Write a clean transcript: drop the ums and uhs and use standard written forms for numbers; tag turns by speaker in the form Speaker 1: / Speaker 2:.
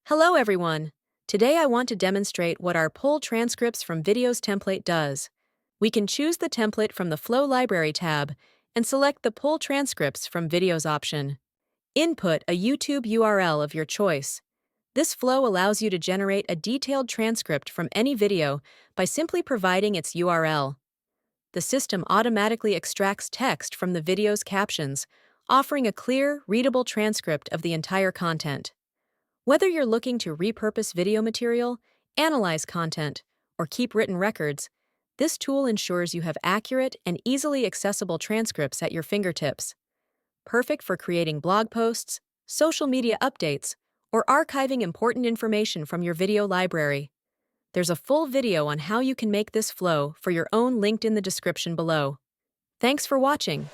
Speaker 1: Hello everyone! Today I want to demonstrate what our Pull Transcripts from Videos template does. We can choose the template from the Flow Library tab and select the Pull Transcripts from Videos option. Input a YouTube URL of your choice. This flow allows you to generate a detailed transcript from any video by simply providing its URL. The system automatically extracts text from the video's captions, offering a clear, readable transcript of the entire content. Whether you're looking to repurpose video material, analyze content, or keep written records, this tool ensures you have accurate and easily accessible transcripts at your fingertips. Perfect for creating blog posts, social media updates, or archiving important information from your video library. There's a full video on how you can make this flow for your own linked in the description below. Thanks for watching.